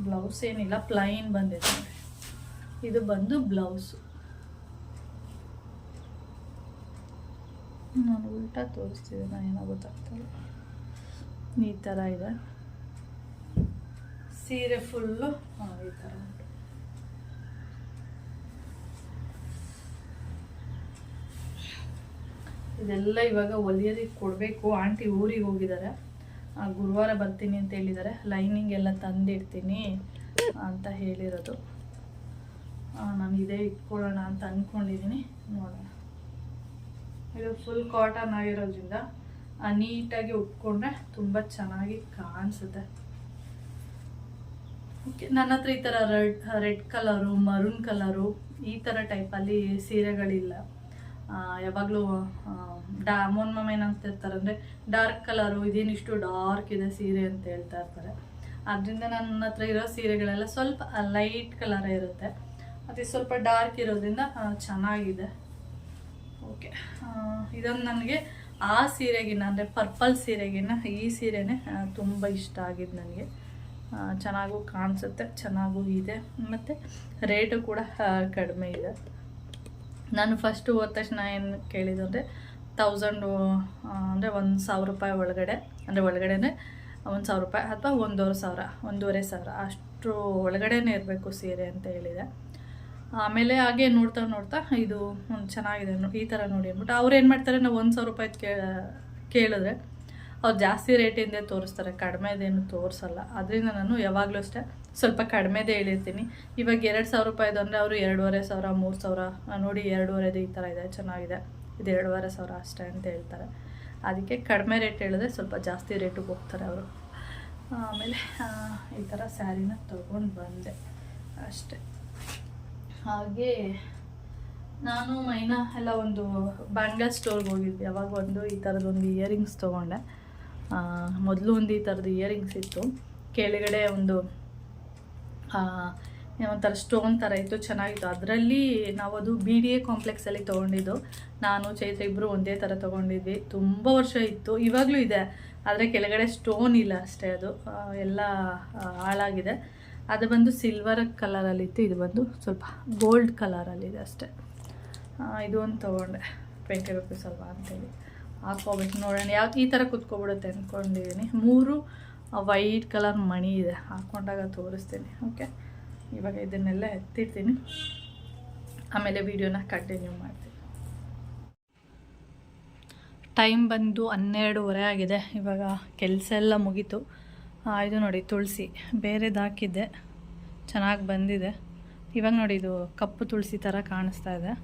ಬ್ಲೌಸ್ ಏನಿಲ್ಲ, ಪ್ಲೈನ್ ಬಂದಿದೆ. ಇದು ಬಂದು ಬ್ಲೌಸು. ನಾನು ಉಲ್ಟಾ ತೋರಿಸ್ತಿದ್ದೀನಿ, ಏನೋ ಗೊತ್ತಾಗ್ತಿಲ್ಲ. ಈ ಥರ ಇದೆ ಸೀರೆ ಫುಲ್ಲು. ಈ ಥರ ಇದೆಲ್ಲ ಇವಾಗ ಹೊಲಿಯೋದಕ್ಕೆ ಕೊಡಬೇಕು. ಆಂಟಿ ಊರಿಗೆ ಹೋಗಿದ್ದಾರೆ, ಗುರುವಾರ ಬರ್ತೀನಿ ಅಂತ ಹೇಳಿದ್ದಾರೆ. ಲೈನಿಂಗ್ ಎಲ್ಲ ತಂದಿಡ್ತೀನಿ ಅಂತ ಹೇಳಿರೋದು. ನಾನು ಇದೇ ಇಟ್ಕೊಳ್ಳೋಣ ಅಂತ ಅಂದ್ಕೊಂಡಿದ್ದೀನಿ, ನೋಡೋಣ. ಇದು ಫುಲ್ ಕಾಟನ್ ಆಗಿರೋದ್ರಿಂದ ನೀಟಾಗಿ ಉಟ್ಕೊಂಡ್ರೆ ತುಂಬ ಚೆನ್ನಾಗಿ ಕಾಣಿಸುತ್ತೆ. ಓಕೆ, ನನ್ನ ಹತ್ರ ಈ ಥರ ರೆಡ್ ಕಲರು, ಮರೂನ್ ಕಲರು ಈ ಥರ ಟೈಪಲ್ಲಿ ಸೀರೆಗಳಿಲ್ಲ. ಯಾವಾಗಲೂ ಮೋನ್ ಮಮ್ಮ ಏನಂತಿರ್ತಾರೆ ಅಂದರೆ ಡಾರ್ಕ್ ಕಲರು, ಇದೇನಿಷ್ಟು ಡಾರ್ಕ್ ಇದೆ ಸೀರೆ ಅಂತ ಹೇಳ್ತಾ ಇರ್ತಾರೆ. ಆದ್ದರಿಂದ ನನ್ನ ಹತ್ರ ಇರೋ ಸೀರೆಗಳೆಲ್ಲ ಸ್ವಲ್ಪ ಲೈಟ್ ಕಲರೇ ಇರುತ್ತೆ, ಮತ್ತು ಸ್ವಲ್ಪ ಡಾರ್ಕ್ ಇರೋದ್ರಿಂದ ಚೆನ್ನಾಗಿದೆ. ಓಕೆ, ಇದೊಂದು ನನಗೆ ಆ ಸೀರೆಗಿನ್ನ ಅಂದರೆ ಪರ್ಪಲ್ ಸೀರೆಗಿನ್ನ ಈ ಸೀರೆನೇ ತುಂಬ ಇಷ್ಟ ಆಗಿದ್ದು ನನಗೆ. ಚೆನ್ನಾಗೂ ಕಾಣಿಸುತ್ತೆ, ಚೆನ್ನಾಗೂ ಇದೆ, ಮತ್ತು ರೇಟು ಕೂಡ ಕಡಿಮೆ ಇದೆ. ನಾನು ಫಸ್ಟು ಹೋದ ತಕ್ಷಣ ಏನು ಕೇಳಿದ್ದು ಅಂದರೆ 1000 ಅಂದರೆ 1000 ರೂಪಾಯಿ ಒಳಗಡೆ, ಅಂದರೆ ಒಳಗಡೆ 1000 ರೂಪಾಯಿ ಅಥವಾ 1500 ಅಷ್ಟು ಒಳಗಡೆನೇ ಇರಬೇಕು ಸೀರೆ ಅಂತ ಹೇಳಿದೆ. ಆಮೇಲೆ ಹಾಗೆ ನೋಡ್ತಾ ಇದು ಒಂದು ಚೆನ್ನಾಗಿದೆ ಈ ಥರ ನೋಡಿ ಅಂದ್ಬಿಟ್ಟು ಅವ್ರು ಏನು ಮಾಡ್ತಾರೆ, ನಾವು 1000 ರೂಪಾಯಿ ಕೇಳಿದ್ರೆ ಅವ್ರು ಜಾಸ್ತಿ ರೇಟಿಂದೇ ತೋರಿಸ್ತಾರೆ, ಕಡಿಮೆದೇನು ತೋರಿಸಲ್ಲ. ಅದರಿಂದ ನಾನು ಯಾವಾಗಲೂ ಅಷ್ಟೇ ಸ್ವಲ್ಪ ಕಡಿಮೆದೇ ಹೇಳಿರ್ತೀನಿ. ಇವಾಗ 2000 ರೂಪಾಯಿದು ಅಂದರೆ ಅವರು 2500 3000 ನೋಡಿ 2500 ಈ ಥರ ಇದೆ, ಚೆನ್ನಾಗಿದೆ, ಇದು 2500 ಅಷ್ಟೇ ಅಂತ ಹೇಳ್ತಾರೆ. ಅದಕ್ಕೆ ಕಡಿಮೆ ರೇಟ್ ಹೇಳಿದ್ರೆ ಸ್ವಲ್ಪ ಜಾಸ್ತಿ ರೇಟಿಗೆ ಹೋಗ್ತಾರೆ ಅವರು. ಆಮೇಲೆ ಈ ಥರ ಸ್ಯಾರಿನ ತೊಗೊಂಡು ಬಂದೆ ಅಷ್ಟೆ. ಹಾಗೆ ನಾನು ಮೈನಾ ಎಲ್ಲ ಒಂದು ಬ್ಯಾಂಗಲ್ ಸ್ಟೋರ್ಗೆ ಹೋಗಿದ್ವಿ. ಅವಾಗ ಒಂದು ಈ ಥರದೊಂದು ಇಯರಿಂಗ್ಸ್ ತೊಗೊಂಡೆ. ಮೊದಲು ಒಂದು ಈ ಥರದ್ದು ಇಯರಿಂಗ್ಸ್ ಇತ್ತು, ಕೆಳಗಡೆ ಒಂದು ಒಂಥರ ಸ್ಟೋನ್ ಥರ ಇತ್ತು, ಚೆನ್ನಾಗಿತ್ತು. ಅದರಲ್ಲಿ ನಾವು ಅದು BDA ಕಾಂಪ್ಲೆಕ್ಸಲ್ಲಿ ತೊಗೊಂಡಿದ್ದು. ನಾನು ಚೈತ್ರ ಇಬ್ಬರು ಒಂದೇ ಥರ ತೊಗೊಂಡಿದ್ವಿ. ತುಂಬ ವರ್ಷ ಇತ್ತು, ಇವಾಗಲೂ ಇದೆ, ಆದರೆ ಕೆಳಗಡೆ ಸ್ಟೋನ್ ಇಲ್ಲ ಅಷ್ಟೇ, ಅದು ಎಲ್ಲ ಹಾಳಾಗಿದೆ. ಅದು ಬಂದು ಸಿಲ್ವರ್ ಕಲರಲ್ಲಿತ್ತು, ಇದು ಬಂದು ಸ್ವಲ್ಪ ಗೋಲ್ಡ್ ಕಲರಲ್ಲಿದೆ ಅಷ್ಟೇ. ಇದು ಒಂದು ತೊಗೊಂಡೆ, 20 ರೂಪೀಸ್ ಅಲ್ವಾ ಅಂತೇಳಿ ಹಾಕ್ಕೋಬೇಕು. ನೋಡೋಣ ಈ ಥರ ಕುತ್ಕೊಬಿಡುತ್ತೆ ಅಂದ್ಕೊಂಡಿದ್ದೀನಿ. 3 ವೈಟ್ ಕಲರ್ ಮಣಿ ಇದೆ, ಹಾಕ್ಕೊಂಡಾಗ ತೋರಿಸ್ತೀನಿ. ಓಕೆ, ಇವಾಗ ಇದನ್ನೆಲ್ಲ ಎತ್ತಿಡ್ತೀನಿ, ಆಮೇಲೆ ವಿಡಿಯೋನ ಕಂಟಿನ್ಯೂ ಮಾಡ್ತೀನಿ. ಟೈಮ್ ಬಂದು 12:30 ಆಗಿದೆ. ಇವಾಗ ಕೆಲಸ ಎಲ್ಲ ಮುಗೀತು. ಇದು ನೋಡಿ ತುಳಸಿ ಬೇರೆದು ಹಾಕಿದ್ದೆ, ಚೆನ್ನಾಗಿ ಬಂದಿದೆ. ಇವಾಗ ನೋಡಿ ಇದು ಕಪ್ಪು ತುಳಸಿ ಥರ ಕಾಣಿಸ್ತಾ ಇದೆ.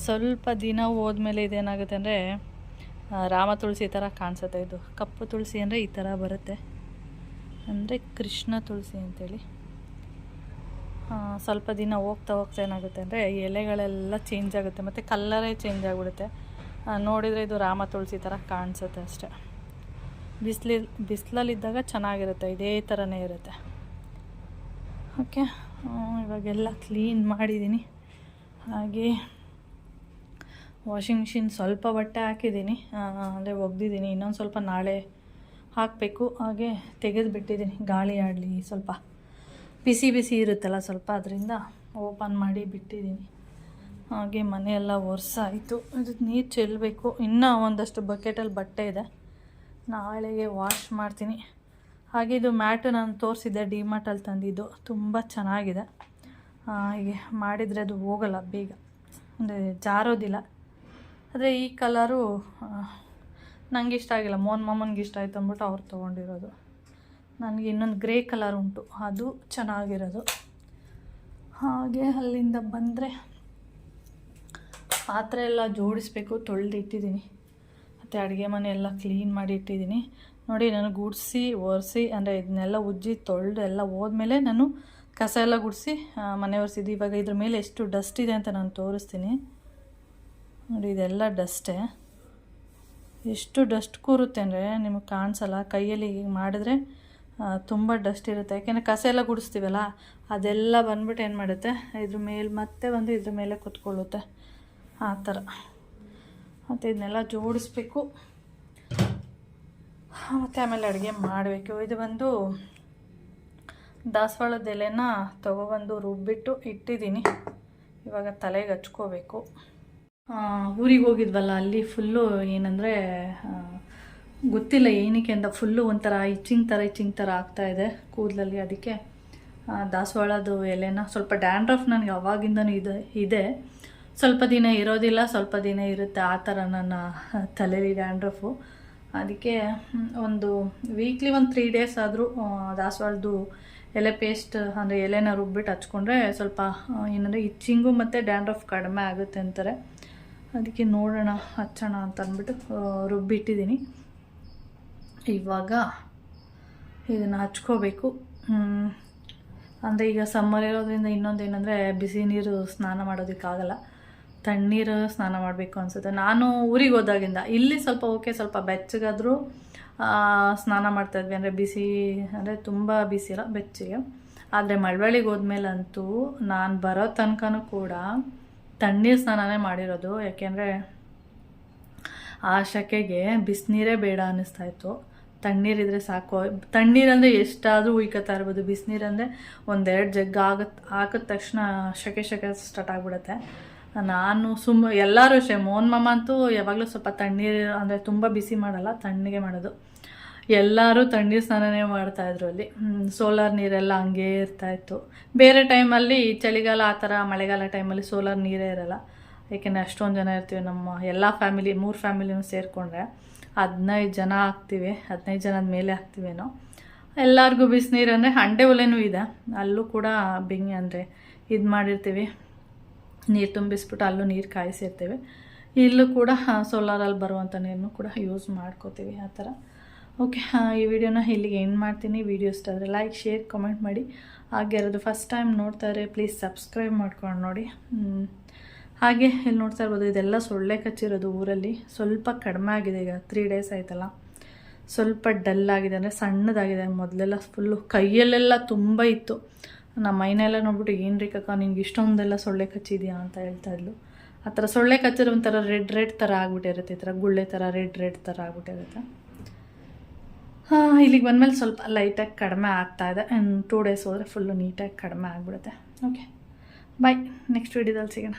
ಸ್ವಲ್ಪ ದಿನ ಹೋದ್ಮೇಲೆ ಇದೇನಾಗುತ್ತೆ ಅಂದರೆ ರಾಮ ತುಳಸಿ ಥರ ಕಾಣಿಸುತ್ತೆ. ಇದು ಕಪ್ಪು ತುಳಸಿ ಅಂದರೆ ಈ ಥರ ಬರುತ್ತೆ, ಅಂದರೆ ಕೃಷ್ಣ ತುಳಸಿ ಅಂತೇಳಿ. ಸ್ವಲ್ಪ ದಿನ ಹೋಗ್ತಾ ಏನಾಗುತ್ತೆ ಅಂದರೆ ಎಲೆಗಳೆಲ್ಲ ಚೇಂಜ್ ಆಗುತ್ತೆ, ಮತ್ತು ಕಲ್ಲರೇ ಚೇಂಜ್ ಆಗಿಬಿಡುತ್ತೆ. ನೋಡಿದರೆ ಇದು ರಾಮ ತುಳಸಿ ಥರ ಕಾಣಿಸುತ್ತೆ ಅಷ್ಟೆ. ಬಿಸಿಲಲ್ಲಿದ್ದಾಗ ಚೆನ್ನಾಗಿರುತ್ತೆ, ಇದೇ ಥರನೇ ಇರುತ್ತೆ. ಓಕೆ, ಇವಾಗೆಲ್ಲ ಕ್ಲೀನ್ ಮಾಡಿದ್ದೀನಿ. ಹಾಗೆ ವಾಷಿಂಗ್ ಮಿಷಿನ್ ಸ್ವಲ್ಪ ಬಟ್ಟೆ ಹಾಕಿದ್ದೀನಿ, ಅಂದರೆ ಒಗ್ದಿದ್ದೀನಿ. ಇನ್ನೊಂದು ಸ್ವಲ್ಪ ನಾಳೆ ಹಾಕಬೇಕು. ಹಾಗೆ ತೆಗೆದುಬಿಟ್ಟಿದ್ದೀನಿ, ಗಾಳಿ ಆಡಲಿ, ಸ್ವಲ್ಪ ಬಿಸಿ ಇರುತ್ತಲ್ಲ ಸ್ವಲ್ಪ, ಅದರಿಂದ ಓಪನ್ ಮಾಡಿ ಬಿಟ್ಟಿದ್ದೀನಿ. ಹಾಗೆ ಮನೆಯೆಲ್ಲ ಒರೆಸಾಯಿತು. ಇದಕ್ಕೆ ನೀರು ಚೆಲ್ಲಬೇಕು. ಇನ್ನೂ ಒಂದಷ್ಟು ಬಕೆಟಲ್ಲಿ ಬಟ್ಟೆ ಇದೆ, ನಾಳೆಗೆ ವಾಶ್ ಮಾಡ್ತೀನಿ. ಹಾಗೆ ಇದು ಮ್ಯಾಟು ನಾನು ತೋರಿಸಿದ್ದೆ, ಡಿಮಾರ್ಟಲ್ಲಿ ತಂದಿದ್ದು, ತುಂಬ ಚೆನ್ನಾಗಿದೆ. ಹೀಗೆ ಮಾಡಿದರೆ ಅದು ಹೋಗಲ್ಲ ಬೇಗ, ಅಂದರೆ ಜಾರೋದಿಲ್ಲ. ಆದರೆ ಈ ಕಲರು ನನಗೆ ಇಷ್ಟ ಆಗಿಲ್ಲ, ಮೋನ್ ಮಾಮನ್ಗೆ ಇಷ್ಟ ಆಯಿತು ಅಂದ್ಬಿಟ್ಟು ಅವ್ರು ತೊಗೊಂಡಿರೋದು. ನನಗೆ ಇನ್ನೊಂದು ಗ್ರೇ ಕಲರ್ ಉಂಟು, ಅದು ಚೆನ್ನಾಗಿರೋದು. ಹಾಗೆ ಅಲ್ಲಿಂದ ಬಂದರೆ ಪಾತ್ರೆ ಎಲ್ಲ ಜೋಡಿಸ್ಬೇಕು, ತೊಳೆದು ಇಟ್ಟಿದ್ದೀನಿ. ಮತ್ತು ಅಡುಗೆ ಮನೆ ಎಲ್ಲ ಕ್ಲೀನ್ ಮಾಡಿ ಇಟ್ಟಿದ್ದೀನಿ. ನೋಡಿ, ನಾನು ಗುಡಿಸಿ ಒರೆಸಿ, ಅಂದರೆ ಇದನ್ನೆಲ್ಲ ಉಜ್ಜಿ ತೊಳೆದು ಎಲ್ಲ ಹೋದ್ಮೇಲೆ ನಾನು ಕಸ ಎಲ್ಲ ಗುಡಿಸಿ ಮನೆ ಒರೆಸಿದ್ದು. ಇವಾಗ ಇದ್ರ ಮೇಲೆ ಎಷ್ಟು ಡಸ್ಟ್ ಇದೆ ಅಂತ ನಾನು ತೋರಿಸ್ತೀನಿ. ನೋಡಿ, ಇದೆಲ್ಲ ಡಸ್ಟೇ. ಎಷ್ಟು ಡಸ್ಟ್ ಕೂರುತ್ತೆ ಅಂದರೆ ನಿಮಗೆ ಕಾಣಿಸಲ್ಲ. ಕೈಯಲ್ಲಿ ಹೀಗೆ ಮಾಡಿದ್ರೆ ತುಂಬ ಡಸ್ಟ್ ಇರುತ್ತೆ, ಯಾಕೆಂದರೆ ಕಸ ಎಲ್ಲ ಗುಡಿಸ್ತೀವಲ್ಲ, ಅದೆಲ್ಲ ಬಂದ್ಬಿಟ್ಟು ಏನು ಮಾಡುತ್ತೆ, ಇದ್ರ ಮೇಲೆ ಮತ್ತೆ ಬಂದು ಇದ್ರ ಮೇಲೆ ಕೂತ್ಕೊಳ್ಳುತ್ತೆ, ಆ ಥರ. ಮತ್ತು ಇದನ್ನೆಲ್ಲ ಜೋಡಿಸ್ಬೇಕು, ಮತ್ತು ಆಮೇಲೆ ಅಡುಗೆ ಮಾಡಬೇಕು. ಇದು ಬಂದು ದಾಸವಾಳದ ಎಲೆನ ತೊಗೊಬಂದು ರುಬ್ಬಿಟ್ಟು ಇಟ್ಟಿದ್ದೀನಿ. ಇವಾಗ ತಲೆಗೆ ಹಚ್ಕೋಬೇಕು. ಊರಿಗೆ ಹೋಗಿದ್ವಲ್ಲ, ಅಲ್ಲಿ ಫುಲ್ಲು ಏನಂದರೆ ಗೊತ್ತಿಲ್ಲ ಏನಕ್ಕೆ ಅಂತ ಫುಲ್ಲು ಒಂಥರ ಇಚ್ಚಿಂಗ್ ಥರ ಆಗ್ತಾಯಿದೆ ಕೂದಲಲ್ಲಿ. ಅದಕ್ಕೆ ದಾಸವಾಳದ ಎಲೆನ ಸ್ವಲ್ಪ ಡ್ಯಾಂಡ್ರಫ್ ನನಗೆ ಅವಾಗಿಂದನೂ ಇದೆ. ಸ್ವಲ್ಪ ದಿನ ಇರೋದಿಲ್ಲ, ಸ್ವಲ್ಪ ದಿನ ಇರುತ್ತೆ, ಆ ಥರ ನನ್ನ ತಲೆಯಲ್ಲಿ ಡ್ಯಾಂಡ್ರಫು. ಅದಕ್ಕೆ ಒಂದು ವೀಕ್ಲಿ ಒಂದು 3 ಡೇಸ್ ಆದರೂ ದಾಸವಾಳದ್ದು ಎಲೆ ಪೇಸ್ಟ್ ಅಂದರೆ ಎಲೆನ ರುಬ್ಬಿಟ್ಟು ಹಚ್ಕೊಂಡ್ರೆ ಸ್ವಲ್ಪ ಏನಂದರೆ ಇಚ್ಚಿಂಗು ಮತ್ತು ಡ್ಯಾಂಡ್ರಫ್ ಕಡಿಮೆ ಆಗುತ್ತೆ ಅಂತಾರೆ. ಅದಕ್ಕೆ ನೋಡೋಣ, ಹಚ್ಚೋಣ ಅಂತ ಅಂದ್ಬಿಟ್ಟು ರುಬ್ಬಿಟ್ಟಿದ್ದೀನಿ. ಇವಾಗ ಇದನ್ನು ಹಚ್ಕೋಬೇಕು. ಅಂದರೆ ಈಗ ಸಮ್ಮರ್ ಇರೋದ್ರಿಂದ ಇನ್ನೊಂದೇನೆಂದರೆ ಬಿಸಿ ನೀರು ಸ್ನಾನ ಮಾಡೋದಕ್ಕಾಗಲ್ಲ, ತಣ್ಣೀರು ಸ್ನಾನ ಮಾಡಬೇಕು ಅನಿಸುತ್ತೆ. ನಾನು ಊರಿಗೆ ಹೋದಾಗಿಂದ ಇಲ್ಲಿ ಸ್ವಲ್ಪ ಓಕೆ, ಸ್ವಲ್ಪ ಬೆಚ್ಚಗಾದರೂ ಸ್ನಾನ ಮಾಡ್ತಾಯಿದ್ವಿ. ಅಂದರೆ ಬಿಸಿ ಅಂದರೆ ತುಂಬ ಬಿಸಿ ಇಲ್ಲ, ಬೆಚ್ಚಗೆ. ಆದರೆ ಮಳವಳ್ಳಿಗೆ ಹೋದ್ಮೇಲಂತೂ ನಾನು ಬರೋ ತನಕನೂ ಕೂಡ ತಣ್ಣೀರು ಸ್ನಾನನೇ ಮಾಡಿರೋದು. ಯಾಕೆಂದರೆ ಆ ಶೆಕೆಗೆ ಬಿಸಿನೀರೇ ಬೇಡ ಅನ್ನಿಸ್ತಾಯಿತ್ತು. ತಣ್ಣೀರಿದ್ರೆ ಸಾಕು. ತಣ್ಣೀರಂದರೆ ಎಷ್ಟಾದರೂ ಉಯ್ಕೋತಾ ಇರ್ಬೋದು, ಬಿಸಿನೀರಂದರೆ 1-2 ಜಗ್ ಹಾಕಿದ ತಕ್ಷಣ ಶೆಕೆ ಸ್ಟಾರ್ಟ್ ಆಗಿಬಿಡುತ್ತೆ. ನಾನು ಎಲ್ಲರೂ ಅಷ್ಟೇ, ಮೋಹನ್ ಮಾಮ ಅಂತೂ ಯಾವಾಗಲೂ ಸ್ವಲ್ಪ ತಣ್ಣೀರು ಅಂದರೆ ತುಂಬ ಬಿಸಿ ಮಾಡಲ್ಲ, ತಣ್ಣಗೆ ಮಾಡೋದು. ಎಲ್ಲರೂ ತಣ್ಣೀರು ಸ್ನಾನನೇ ಮಾಡ್ತಾಯಿದ್ರು ಅಲ್ಲಿ. ಸೋಲಾರ್ ನೀರೆಲ್ಲ ಹಂಗೇ ಇರ್ತಾಯಿತ್ತು. ಬೇರೆ ಟೈಮಲ್ಲಿ ಚಳಿಗಾಲ ಆ ಥರ ಮಳೆಗಾಲ ಟೈಮಲ್ಲಿ ಸೋಲಾರ್ ನೀರೇ ಇರೋಲ್ಲ. ಏಕೆಂದರೆ ಅಷ್ಟೊಂದು ಜನ ಇರ್ತೀವಿ, ನಮ್ಮ ಎಲ್ಲ ಫ್ಯಾಮಿಲಿ 3 ಫ್ಯಾಮಿಲಿನೂ ಸೇರಿಕೊಂಡ್ರೆ 15 ಜನ ಆಗ್ತೀವಿ, 15 ಜನದ ಮೇಲೆ ಆಗ್ತೀವೇನೋ. ಎಲ್ಲರಿಗೂ ಬಿಸಿನೀರು ಅಂದರೆ ಹಂಡೆ ಒಲೆನೂ ಇದೆ, ಅಲ್ಲೂ ಕೂಡ ಅಂದರೆ ಇದು ಮಾಡಿರ್ತೀವಿ, ನೀರು ತುಂಬಿಸ್ಬಿಟ್ಟು ಅಲ್ಲೂ ನೀರು ಕಾಯಿಸಿರ್ತೀವಿ. ಇಲ್ಲೂ ಕೂಡ ಸೋಲಾರಲ್ಲಿ ಬರುವಂಥ ನೀರನ್ನು ಕೂಡ ಯೂಸ್ ಮಾಡ್ಕೋತೀವಿ, ಆ ಥರ. ಓಕೆ, ಈ ವಿಡಿಯೋನ ಇಲ್ಲಿಗೆ ಎಂಡ್ ಮಾಡ್ತೀನಿ. ವಿಡಿಯೋ ಇಷ್ಟ ಆದರೆ ಲೈಕ್, ಶೇರ್, ಕಮೆಂಟ್ ಮಾಡಿ. ಹಾಗೆ ಯಾರಾದರೂ ಫಸ್ಟ್ ಟೈಮ್ ನೋಡ್ತಾ ಇದ್ರೆ ಪ್ಲೀಸ್ ಸಬ್ಸ್ಕ್ರೈಬ್ ಮಾಡ್ಕೊಂಡು ನೋಡಿ. ಹಾಗೆ ಇಲ್ಲಿ ನೋಡ್ತಾ ಇರ್ಬೋದು, ಇದೆಲ್ಲ ಸೊಳ್ಳೆ ಕಚ್ಚಿರೋದು ಊರಲ್ಲಿ. ಸ್ವಲ್ಪ ಕಡಿಮೆ ಆಗಿದೆ ಈಗ, 3 ಡೇಸ್ ಆಯ್ತಲ್ಲ. ಸ್ವಲ್ಪ ಡಲ್ ಆಗಿದೆ, ಅಂದರೆ ಸಣ್ಣದಾಗಿದೆ. ಮೊದಲೆಲ್ಲ ಫುಲ್ಲು ಕೈಯಲ್ಲೆಲ್ಲ ತುಂಬ ಇತ್ತು. ನಮ್ಮ ಮೈನೆಲ್ಲ ನೋಡ್ಬಿಟ್ಟು ಏನು ರೀ ಕಕ್ಕ ನಿಂಗೆ ಇಷ್ಟೊಂದೆಲ್ಲ ಸೊಳ್ಳೆ ಕಚ್ಚಿದೆಯಾ ಅಂತ ಹೇಳ್ತಾಯಿದ್ಲು. ಆ ಥರ ಸೊಳ್ಳೆ ಕಚ್ಚಿರೋ ಒಂಥರ ರೆಡ್ ಥರ ಆಗ್ಬಿಟ್ಟಿರುತ್ತೆ, ಈ ಥರ ಗುಳ್ಳೆ ಥರ ರೆಡ್ ಥರ ಆಗ್ಬಿಟ್ಟಿರುತ್ತೆ. ಇಲ್ಲಿಗೆ ಬಂದಮೇಲೆ ಸ್ವಲ್ಪ ಲೈಟಾಗಿ ಕಡಿಮೆ ಆಗ್ತಾಯಿದೆ. 2 ಡೇಸ್ ಹೋದರೆ ಫುಲ್ಲು ನೀಟಾಗಿ ಕಡಿಮೆ ಆಗಿಬಿಡುತ್ತೆ. ಓಕೆ, ಬಾಯ್. ನೆಕ್ಸ್ಟ್ ವೀಡಿಯೋದಲ್ಲಿ ಸಿಗೋಣ.